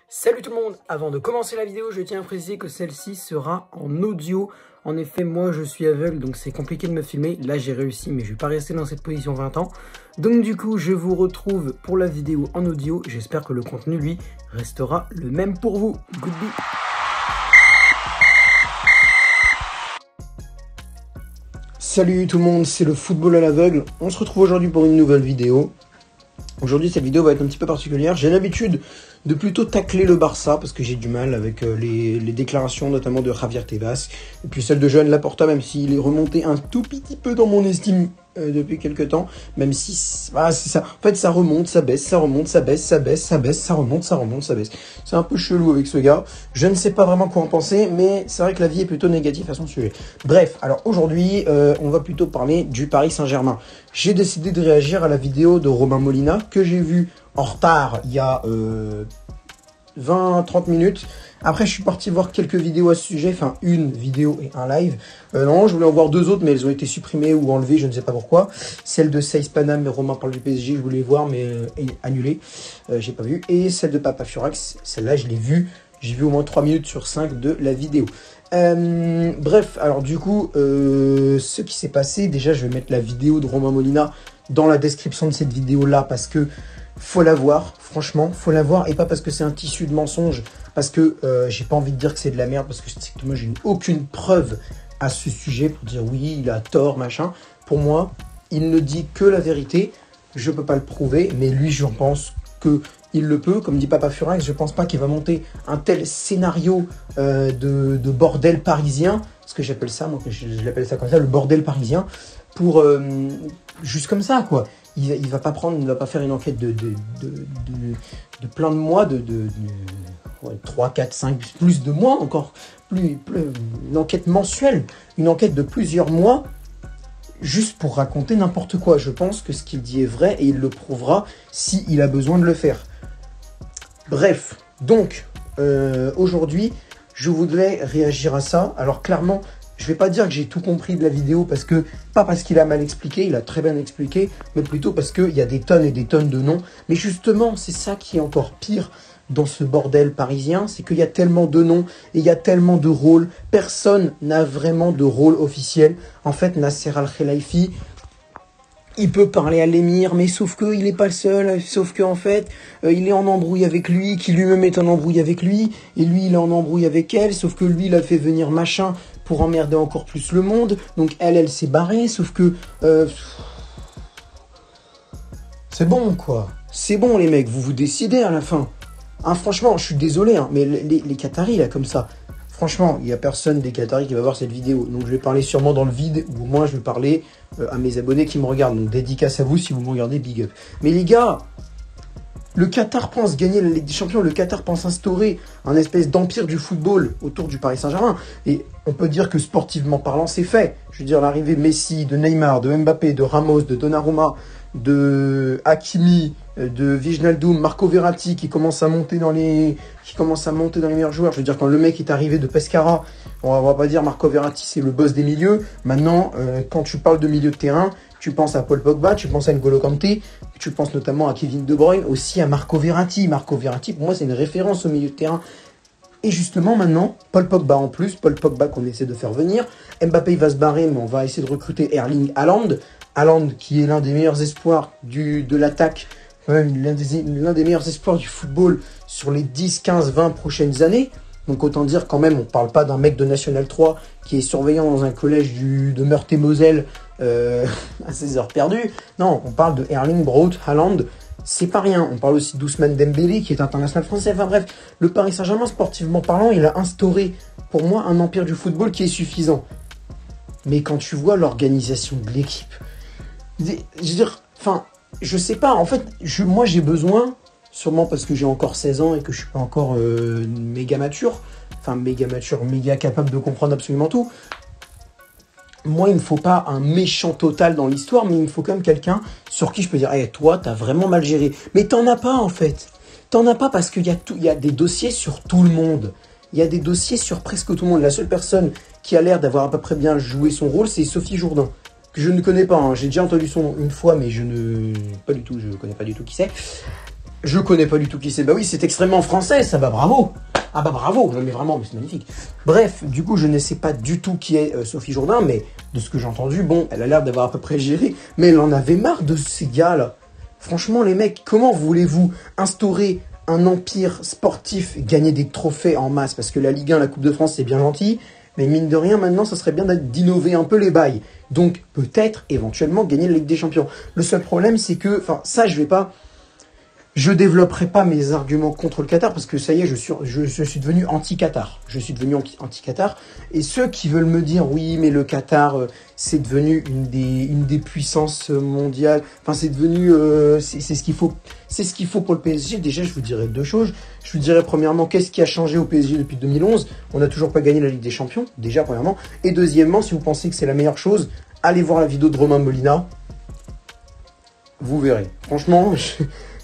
Salut tout le monde, avant de commencer la vidéo, je tiens à préciser que celle-ci sera en audio. En effet, moi je suis aveugle, donc c'est compliqué de me filmer. Là j'ai réussi, mais je vais pas rester dans cette position 20 ans. Donc du coup, je vous retrouve pour la vidéo en audio. J'espère que le contenu, lui, restera le même pour vous. Goodbye. Salut tout le monde, c'est le football à l'aveugle. On se retrouve aujourd'hui pour une nouvelle vidéo. Aujourd'hui, cette vidéo va être un petit peu particulière. J'ai l'habitude de plutôt tacler le Barça parce que j'ai du mal avec les déclarations notamment de Javier Tebas et puis celle de Joan Laporta, même s'il est remonté un tout petit peu dans mon estime depuis quelques temps, même si c'est ça. En fait, ça remonte, ça baisse, ça remonte, ça baisse, ça baisse, ça baisse, ça remonte, ça remonte, ça baisse. C'est un peu chelou avec ce gars. Je ne sais pas vraiment quoi en penser, mais c'est vrai que la vie est plutôt négative à son sujet. Bref, alors aujourd'hui, on va plutôt parler du Paris Saint-Germain. J'ai décidé de réagir à la vidéo de Romain Molina que j'ai vue en retard il y a 20-30 minutes. Après, je suis parti voir quelques vidéos à ce sujet, enfin une vidéo et un live. Non, je voulais en voir deux autres, mais elles ont été supprimées ou enlevées, je ne sais pas pourquoi. Celle de Saïs Panam et Romain parle du PSG, je voulais voir, mais annulée. J'ai pas vu. Et celle de Papa Furax, celle-là, je l'ai vue. J'ai vu au moins 3 minutes sur 5 de la vidéo. Bref, alors du coup, ce qui s'est passé, déjà, je vais mettre la vidéo de Romain Molina dans la description de cette vidéo-là, parce que faut la voir, franchement, faut la voir, et pas parce que c'est un tissu de mensonges, parce que j'ai pas envie de dire que c'est de la merde, parce que moi j'ai aucune preuve à ce sujet pour dire oui, il a tort, machin. Pour moi, il ne dit que la vérité, je peux pas le prouver, mais lui, j'en pense que il le peut. Comme dit Papa Furax, je pense pas qu'il va monter un tel scénario de bordel parisien, parce que j'appelle ça, moi, je l'appelle ça comme ça, le bordel parisien, pour juste comme ça, quoi. Il va pas faire une enquête de plein de mois, de 3, 4, 5, plus de mois encore, plus une enquête mensuelle, une enquête de plusieurs mois, juste pour raconter n'importe quoi. Je pense que ce qu'il dit est vrai et il le prouvera s'il a besoin de le faire. Bref, donc, aujourd'hui, je voudrais réagir à ça. Alors clairement, je vais pas dire que j'ai tout compris de la vidéo, pas parce qu'il a mal expliqué, il a très bien expliqué, mais plutôt parce qu'il y a des tonnes et des tonnes de noms. Mais justement, c'est ça qui est encore pire dans ce bordel parisien, c'est qu'il y a tellement de noms et il y a tellement de rôles. Personne n'a vraiment de rôle officiel. En fait, Nasser Al-Khelaifi, il peut parler à l'émir, mais sauf qu'il n'est pas le seul, sauf qu'en fait, il est en embrouille avec lui, qui lui-même est en embrouille avec lui, et lui, il est en embrouille avec elle, sauf que lui, il a fait venir machin pour emmerder encore plus le monde, donc elle s'est barrée, sauf que... c'est bon, quoi. C'est bon, les mecs, vous vous décidez à la fin. Hein, franchement, je suis désolé, hein, mais les Qataris, là, comme ça, franchement, il n'y a personne des Qataris qui va voir cette vidéo. Donc, je vais parler sûrement dans le vide, ou au moins, je vais parler à mes abonnés qui me regardent. Donc, dédicace à vous si vous me regardez, big up. Mais les gars, le Qatar pense gagner la Ligue des Champions. Le Qatar pense instaurer un espèce d'empire du football autour du Paris Saint-Germain. Et on peut dire que sportivement parlant, c'est fait. Je veux dire, l'arrivée de Messi, de Neymar, de Mbappé, de Ramos, de Donnarumma, de Hakimi, de Wijnaldum, Marco Verratti qui commence à monter dans les meilleurs joueurs. Je veux dire, quand le mec est arrivé de Pescara, on va pas dire Marco Verratti c'est le boss des milieux. Maintenant, quand tu parles de milieu de terrain, tu penses à Paul Pogba, tu penses à N'Golo Kanté, tu penses notamment à Kevin De Bruyne, aussi à Marco Verratti. Marco Verratti, pour moi, c'est une référence au milieu de terrain. Et justement, maintenant, Paul Pogba en plus, Paul Pogba qu'on essaie de faire venir. Mbappé, il va se barrer, mais on va essayer de recruter Erling Haaland. Haaland, qui est l'un des meilleurs espoirs de l'attaque, l'un des meilleurs espoirs du football sur les 10, 15, 20 prochaines années. Donc autant dire quand même, on ne parle pas d'un mec de National 3 qui est surveillant dans un collège de Meurthe-et-Moselle à ses heures perdues. Non, on parle de Erling Braut Haaland. C'est pas rien. On parle aussi d'Ousmane Dembélé qui est international français. Enfin bref, le Paris Saint-Germain, sportivement parlant, il a instauré pour moi un empire du football qui est suffisant. Mais quand tu vois l'organisation de l'équipe, je veux dire, enfin, je sais pas. En fait, moi j'ai besoin, sûrement parce que j'ai encore 16 ans et que je suis pas encore méga mature, méga capable de comprendre absolument tout. Moi, il me faut pas un méchant total dans l'histoire, mais il me faut quand même quelqu'un sur qui je peux dire hey, toi, t'as vraiment mal géré. Mais t'en as pas, en fait. T'en as pas parce qu'il y a des dossiers sur tout le monde. Il y a des dossiers sur presque tout le monde. La seule personne qui a l'air d'avoir à peu près bien joué son rôle, c'est Sophie Jourdain, que je ne connais pas. Hein. J'ai déjà entendu son nom une fois, mais je connais pas du tout qui c'est. Je connais pas du tout qui c'est. Bah oui, c'est extrêmement français, ça va, bravo. Ah bah bravo, non mais vraiment, mais c'est magnifique. Bref, du coup, je ne sais pas du tout qui est Sophie Jourdain, mais de ce que j'ai entendu, bon, elle a l'air d'avoir à peu près géré, mais elle en avait marre de ces gars-là. Franchement, les mecs, comment voulez-vous instaurer un empire sportif, gagner des trophées en masse? Parce que la Ligue 1, la Coupe de France, c'est bien gentil, mais mine de rien, maintenant, ça serait bien d'innover un peu les bails. Donc, peut-être, éventuellement, gagner la Ligue des Champions. Le seul problème, c'est que, enfin, ça, je développerai pas mes arguments contre le Qatar parce que ça y est, je suis devenu anti-Qatar. Je suis devenu anti-Qatar. Et ceux qui veulent me dire, oui, mais le Qatar, c'est devenu une des puissances mondiales. Enfin, c'est devenu, c'est ce qu'il faut. C'est ce qu'il faut pour le PSG. Déjà, je vous dirais deux choses. Je vous dirais premièrement, qu'est-ce qui a changé au PSG depuis 2011? On n'a toujours pas gagné la Ligue des Champions, déjà, premièrement. Et deuxièmement, si vous pensez que c'est la meilleure chose, allez voir la vidéo de Romain Molina. Vous verrez. Franchement,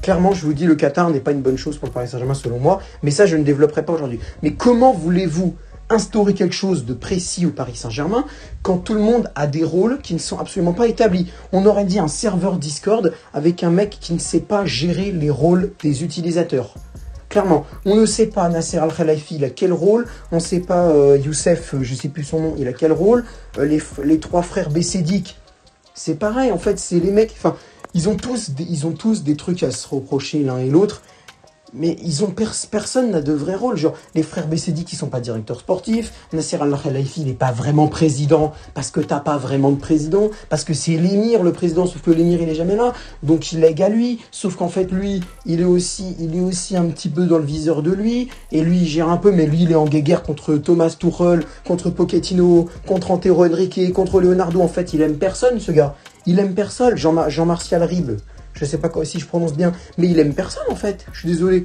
clairement, je vous dis, le Qatar n'est pas une bonne chose pour le Paris Saint-Germain, selon moi. Mais ça, je ne développerai pas aujourd'hui. Mais comment voulez-vous instaurer quelque chose de précis au Paris Saint-Germain quand tout le monde a des rôles qui ne sont absolument pas établis? On aurait dit un serveur Discord avec un mec qui ne sait pas gérer les rôles des utilisateurs. Clairement, on ne sait pas Nasser Al-Khelaifi, il a quel rôle. On ne sait pas Youssef, je ne sais plus son nom, il a quel rôle. Les trois frères Bessédic, c'est pareil. En fait, c'est les mecs... Enfin, ils ont tous des trucs à se reprocher l'un et l'autre, mais personne n'a de vrai rôle. Genre, les frères Bessédi qui sont pas directeurs sportifs, Nasser Al-Khelaifi n'est pas vraiment président, parce que t'as pas vraiment de président, parce que c'est l'émir le président, sauf que l'émir il est jamais là, donc il lègue à lui, sauf qu'en fait lui, il est aussi un petit peu dans le viseur de lui, et lui il gère un peu, mais lui il est en guerre contre Thomas Tuchel, contre Pochettino, contre Antero Henrique, contre Leonardo. En fait, il aime personne, ce gars. Il aime personne, Jean-Martial Rible. Je sais pas si je prononce bien, mais il aime personne en fait. Je suis désolé.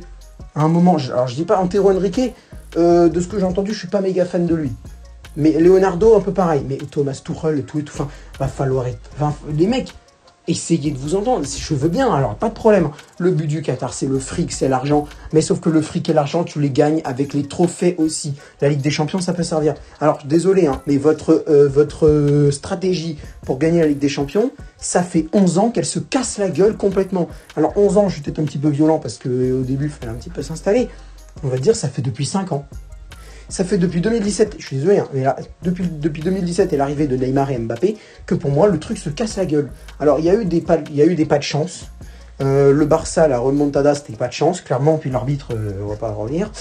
À un moment, alors je dis pas Antero Henrique, de ce que j'ai entendu, je suis pas méga fan de lui. Mais Leonardo, un peu pareil. Mais Thomas Tuchel et tout, enfin, va falloir être... Enfin, les mecs, essayez de vous entendre. Si je veux bien, alors pas de problème. Le but du Qatar, c'est le fric, c'est l'argent. Mais sauf que le fric et l'argent, tu les gagnes avec les trophées aussi. La Ligue des Champions, ça peut servir. Alors, désolé, hein, mais votre stratégie pour gagner la Ligue des Champions, ça fait 11 ans qu'elle se casse la gueule complètement. Alors, 11 ans, je suis peut-être un petit peu violent parce qu'au début, il fallait un petit peu s'installer. On va dire, ça fait depuis 5 ans. Ça fait depuis 2017, je suis désolé, hein, mais là, depuis 2017 et l'arrivée de Neymar et Mbappé, que pour moi, le truc se casse la gueule. Alors, il y a eu des pas de chance. Le Barça, la remontada, c'était pas de chance, clairement, puis l'arbitre, on va pas revenir.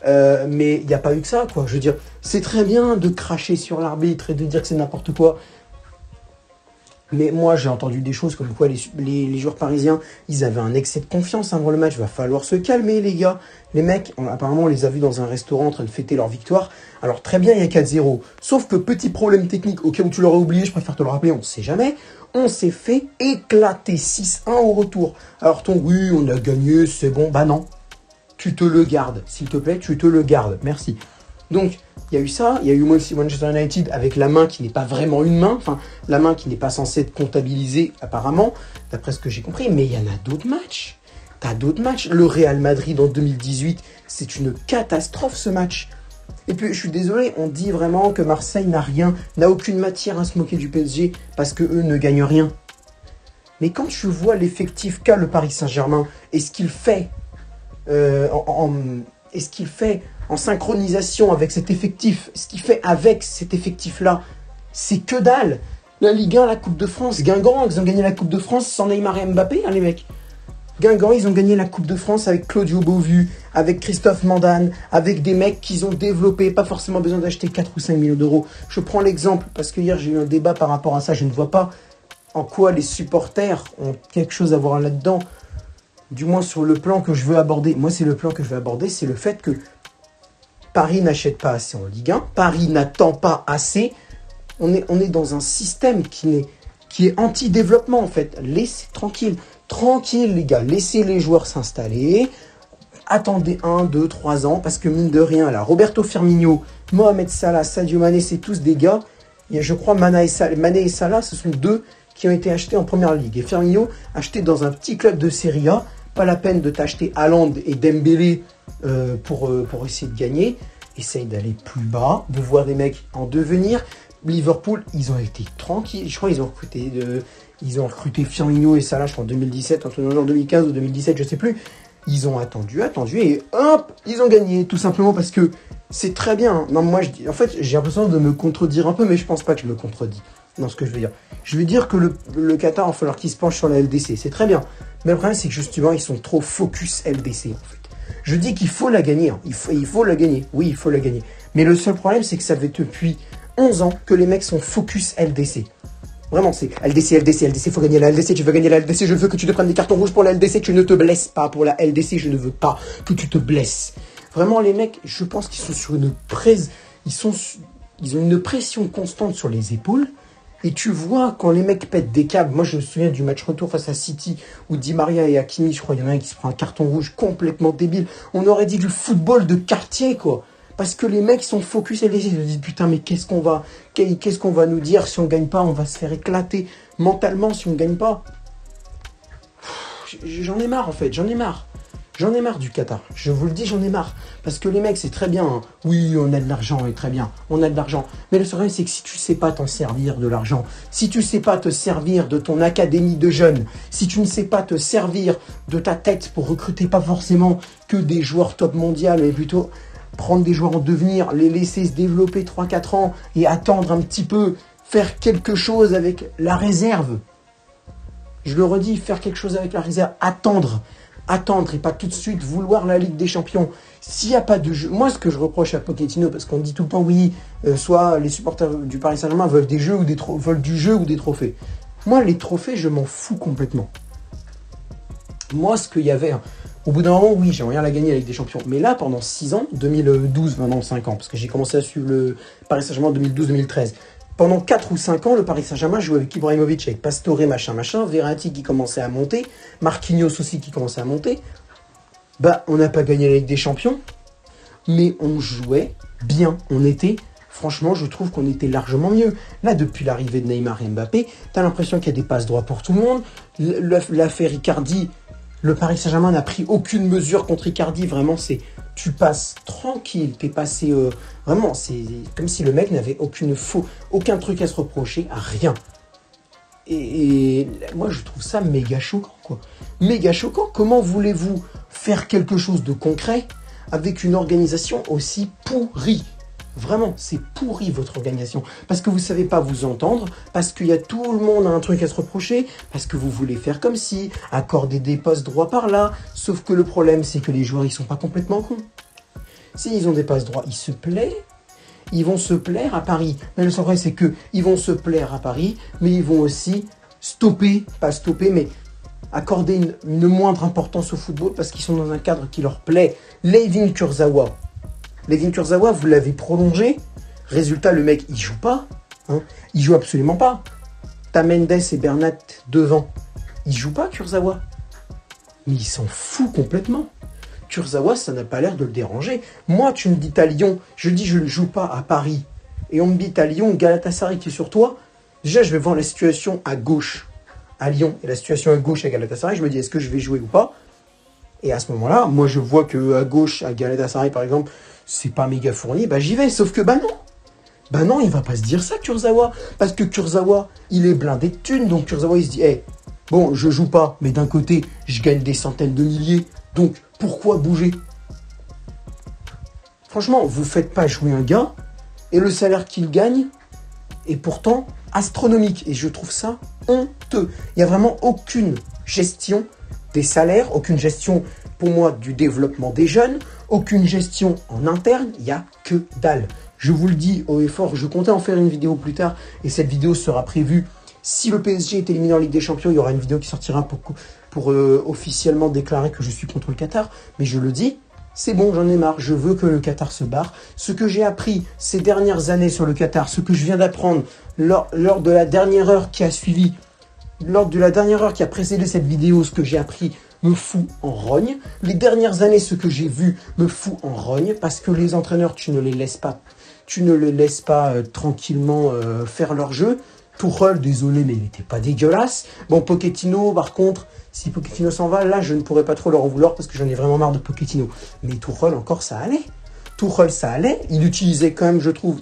Mais il n'y a pas eu que ça, quoi. Je veux dire, c'est très bien de cracher sur l'arbitre et de dire que c'est n'importe quoi. Mais moi, j'ai entendu des choses comme quoi les joueurs parisiens, ils avaient un excès de confiance avant le match. Va falloir se calmer, les gars. Les mecs, apparemment, on les a vus dans un restaurant en train de fêter leur victoire. Alors, très bien, il y a 4-0. Sauf que, petit problème technique, au cas où tu l'aurais oublié, je préfère te le rappeler, on ne sait jamais. On s'est fait éclater 6-1 au retour. Alors, oui, on a gagné, c'est bon. Bah non. Tu te le gardes. S'il te plaît, tu te le gardes. Merci. Donc, il y a eu ça, il y a eu Manchester United avec la main qui n'est pas vraiment une main, enfin, la main qui n'est pas censée être comptabilisée apparemment, d'après ce que j'ai compris, mais il y en a d'autres matchs. T'as d'autres matchs. Le Real Madrid en 2018, c'est une catastrophe ce match. Et puis, je suis désolé, on dit vraiment que Marseille n'a aucune matière à se moquer du PSG parce qu'eux ne gagnent rien. Mais quand tu vois l'effectif qu'a le Paris Saint-Germain et ce qu'il fait en synchronisation avec cet effectif, ce qu'il fait avec cet effectif-là, c'est que dalle. La Ligue 1, la Coupe de France, Guingamp, ils ont gagné la Coupe de France sans Neymar et Mbappé, hein, les mecs. Guingamp, ils ont gagné la Coupe de France avec Claudio Beauvu, avec Christophe Mandane, avec des mecs qu'ils ont développés, pas forcément besoin d'acheter 4 ou 5 millions d'euros. Je prends l'exemple, parce que hier j'ai eu un débat par rapport à ça, je ne vois pas en quoi les supporters ont quelque chose à voir là-dedans, du moins sur le plan que je veux aborder. Moi, c'est le plan que je veux aborder, c'est le fait que Paris n'achète pas assez en Ligue 1, Paris n'attend pas assez. On est dans un système qui est anti-développement en fait. Laissez tranquille les gars, laissez les joueurs s'installer. Attendez 1, 2, 3 ans, parce que mine de rien, là, Roberto Firmino, Mohamed Salah, Sadio Mané, c'est tous des gars. Et je crois Mané et Salah, ce sont deux qui ont été achetés en première ligue. Et Firmino, acheté dans un petit club de Serie A, pas la peine de t'acheter Haaland et Dembélé pour essayer de gagner. Essaye d'aller plus bas, de voir des mecs en devenir. Liverpool, ils ont été tranquilles. Je crois qu'ils ont recruté Firmino et Salah, je crois en 2017, entre en 2015 ou 2017, je sais plus. Ils ont attendu, et hop, ils ont gagné. Tout simplement parce que c'est très bien. Non, moi, en fait, j'ai l'impression de me contredire un peu, mais je pense pas que je me contredis dans ce que je veux dire. Je veux dire que le Qatar, il va falloir qu'il se penche sur la LDC. C'est très bien. Mais le problème, c'est que justement, ils sont trop focus LDC, en fait. Je dis qu'il faut la gagner. Hein. Il faut la gagner. Oui, il faut la gagner. Mais le seul problème, c'est que ça fait depuis 11 ans que les mecs sont focus LDC. Vraiment, c'est LDC, faut gagner la LDC, tu veux gagner la LDC, je veux que tu te prennes des cartons rouges pour la LDC, tu ne te blesses pas pour la LDC, je ne veux pas que tu te blesses. Vraiment, les mecs, je pense qu'ils sont sur une ils ont une pression constante sur les épaules. Et tu vois, quand les mecs pètent des câbles, moi je me souviens du match retour face à City, où Di Maria et Hakimi, je crois, il y en a un qui se prend un carton rouge complètement débile. On aurait dit du football de quartier, quoi. Parce que les mecs sont focus et ils se disent putain mais qu'est-ce qu'on va nous dire si on gagne pas, on va se faire éclater mentalement si on gagne pas. J'en ai marre en fait, j'en ai marre du Qatar. Je vous le dis, j'en ai marre parce que les mecs c'est très bien. Hein. Oui, on a de l'argent et très bien, on a de l'argent. Mais le problème c'est que si tu sais pas t'en servir de l'argent, si tu sais pas te servir de ton académie de jeunes, si tu ne sais pas te servir de ta tête pour recruter pas forcément que des joueurs top mondial, mais plutôt prendre des joueurs en devenir, les laisser se développer 3-4 ans et attendre un petit peu, faire quelque chose avec la réserve. Je le redis, faire quelque chose avec la réserve, attendre et pas tout de suite vouloir la Ligue des Champions. S'il n'y a pas de jeu, moi ce que je reproche à Pochettino, parce qu'on dit tout le temps oui, soit les supporters du Paris Saint-Germain veulent du jeu ou des trophées. Moi les trophées, je m'en fous complètement. Moi ce qu'il y avait... Au bout d'un moment, oui, j'aimerais bien la gagner avec des champions. Mais là, pendant 6 ans, 2012, maintenant 5 ans, parce que j'ai commencé à suivre le Paris Saint-Germain en 2012-2013. Pendant 4 ou 5 ans, le Paris Saint-Germain jouait avec Ibrahimovic, avec Pastore, machin, Verratti qui commençait à monter, Marquinhos aussi qui commençait à monter. Bah, on n'a pas gagné la Ligue des Champions, mais on jouait bien. Franchement, je trouve qu'on était largement mieux. Là, depuis l'arrivée de Neymar et Mbappé, t'as l'impression qu'il y a des passes droits pour tout le monde. L'affaire Icardi... Le Paris Saint-Germain n'a pris aucune mesure contre Icardi. Vraiment, tu passes tranquille. T'es passé... vraiment, c'est comme si le mec n'avait aucun truc à se reprocher, à rien. Et moi, je trouve ça méga choquant, quoi. Méga choquant. Comment voulez-vous faire quelque chose de concret avec une organisation aussi pourrie ? Vraiment, c'est pourri votre organisation. Parce que vous ne savez pas vous entendre, parce qu'il y a tout le monde a un truc à se reprocher, parce que vous voulez faire comme si, accorder des passes droits par là. Sauf que le problème, c'est que les joueurs, ils sont pas complètement cons. S'ils ont des passes droits, ils vont se plaire à Paris. Mais le problème, c'est qu'ils vont se plaire à Paris, mais ils vont aussi mais accorder une moindre importance au football parce qu'ils sont dans un cadre qui leur plaît. Layvin Kurzawa, vous l'avez prolongé. Résultat, le mec, il joue pas. Hein. Il joue absolument pas. T'as Mendes et Bernat devant. Il joue pas, Kurzawa. Mais il s'en fout complètement. Kurzawa, ça n'a pas l'air de le déranger. Moi, tu me dis t'as Lyon. Je dis je ne joue pas à Paris. Et on me dit t'as Lyon, Galatasaray qui est sur toi. Déjà, je vais voir la situation à gauche à Lyon et la situation à gauche à Galatasaray. Je me dis est-ce que je vais jouer ou pas. Et à ce moment-là, moi, je vois que à gauche, à Galatasaray, par exemple, c'est pas méga fourni, bah j'y vais. Sauf que bah non. Bah non, il va pas se dire ça, Kurzawa. Parce que Kurzawa, il est blindé de thunes. Donc Kurzawa, il se dit, bon, je joue pas, mais d'un côté, je gagne des centaines de milliers. Donc, pourquoi bouger? Franchement, vous faites pas jouer un gars, et le salaire qu'il gagne est pourtant astronomique. Et je trouve ça honteux. Il n'y a vraiment aucune gestion des salaires, aucune gestion, pour moi, du développement des jeunes, aucune gestion en interne, il n'y a que dalle. Je vous le dis haut et fort, je comptais en faire une vidéo plus tard, et cette vidéo sera prévue. Si le PSG est éliminé en Ligue des Champions, il y aura une vidéo qui sortira pour officiellement déclarer que je suis contre le Qatar. Mais je le dis, c'est bon, j'en ai marre, je veux que le Qatar se barre. Ce que j'ai appris ces dernières années sur le Qatar, ce que je viens d'apprendre lors de la dernière heure qui a suivi, lors de la dernière heure qui a précédé cette vidéo, ce que j'ai appris me fout en rogne. Les dernières années, ce que j'ai vu me fout en rogne parce que les entraîneurs, tu ne les laisses pas tranquillement faire leur jeu. Tuchel, désolé, mais il n'était pas dégueulasse. Bon, Pochettino, par contre, si Pochettino s'en va, là, je ne pourrais pas trop leur en vouloir parce que j'en ai vraiment marre de Pochettino. Mais Tuchel, encore, ça allait. Il utilisait quand même, je trouve,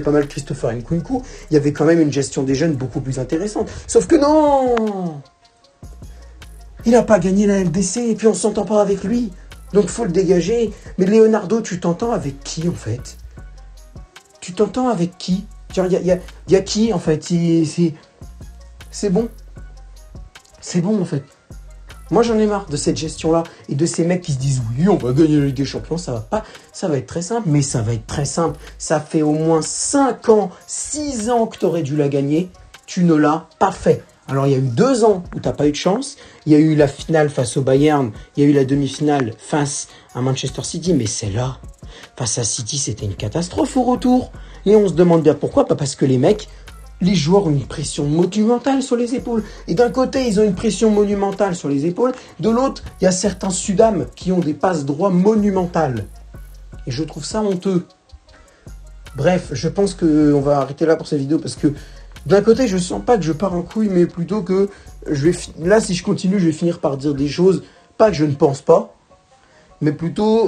pas mal Christopher Nkunku. Il y avait quand même une gestion des jeunes beaucoup plus intéressante. Sauf que non! Il n'a pas gagné la LDC et puis on s'entend pas avec lui. Donc faut le dégager. Mais Leonardo, tu t'entends avec qui en fait? Tu t'entends avec qui? Il y a qui en fait? C'est bon. C'est bon en fait. Moi j'en ai marre de cette gestion-là et de ces mecs qui se disent oui, on va gagner la Ligue des Champions, ça va pas. Ça va être très simple, mais ça va être très simple. Ça fait au moins 5 ans, 6 ans que tu aurais dû la gagner. Tu ne l'as pas fait. Alors il y a eu 2 ans où tu n'as pas eu de chance. Il y a eu la finale face au Bayern. Il y a eu la demi-finale face à Manchester City. Mais celle-là, face à City, c'était une catastrophe au retour. Et on se demande bien pourquoi. Pas parce que les joueurs ont une pression monumentale sur les épaules. Et d'un côté, ils ont une pression monumentale sur les épaules. De l'autre, il y a certains Sudam qui ont des passes droits monumentales. Et je trouve ça honteux. Bref, je pense qu'on va arrêter là pour cette vidéo parce que d'un côté, je sens pas que je pars en couille, mais plutôt que là, si je continue, je vais finir par dire des choses, pas que je ne pense pas, mais plutôt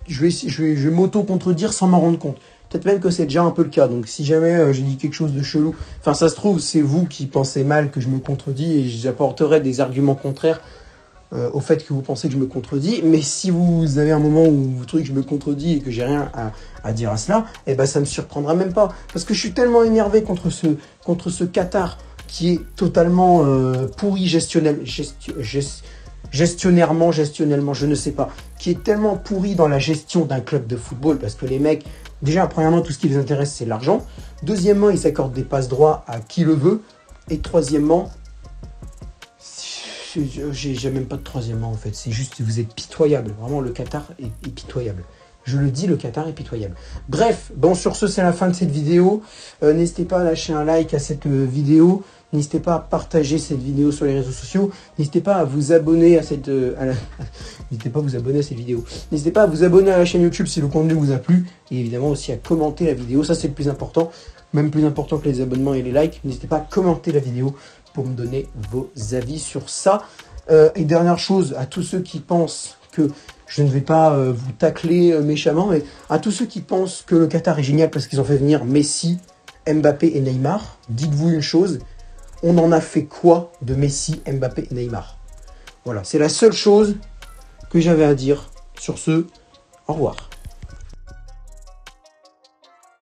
je vais m'auto-contredire sans m'en rendre compte. Peut-être même que c'est déjà un peu le cas. Donc si jamais j'ai dit quelque chose de chelou, enfin ça se trouve, c'est vous qui pensez mal que je me contredis et j'apporterai des arguments contraires au fait que vous pensez que je me contredis. Mais si vous avez un moment où vous trouvez que je me contredis et que j'ai rien à dire à cela, eh ben ça me surprendra même pas. Parce que je suis tellement énervé contre ce Qatar qui est totalement pourri gestionnairement, je ne sais pas, qui est tellement pourri dans la gestion d'un club de football parce que les mecs, déjà, premièrement, tout ce qui les intéresse, c'est l'argent. Deuxièmement, ils s'accordent des passes droits à qui le veut. Et troisièmement, j'ai même pas de troisièmement en fait. C'est juste, vous êtes pitoyable. Vraiment, le Qatar est pitoyable. Je le dis, le Qatar est pitoyable. Bref, bon, sur ce, c'est la fin de cette vidéo. N'hésitez pas à lâcher un like à cette vidéo. N'hésitez pas à partager cette vidéo sur les réseaux sociaux. N'hésitez pas à vous abonner à cette N'hésitez pas à vous abonner à cette vidéo. N'hésitez pas à vous abonner à la chaîne YouTube si le contenu vous a plu. Et évidemment aussi à commenter la vidéo. Ça, c'est le plus important. Même plus important que les abonnements et les likes. N'hésitez pas à commenter la vidéo pour me donner vos avis sur ça. Et dernière chose, à tous ceux qui pensent que je ne vais pas vous tacler méchamment, mais à tous ceux qui pensent que le Qatar est génial parce qu'ils ont fait venir Messi, Mbappé et Neymar, dites-vous une chose, on en a fait quoi de Messi, Mbappé et Neymar? Voilà, c'est la seule chose que j'avais à dire. Sur ce, au revoir.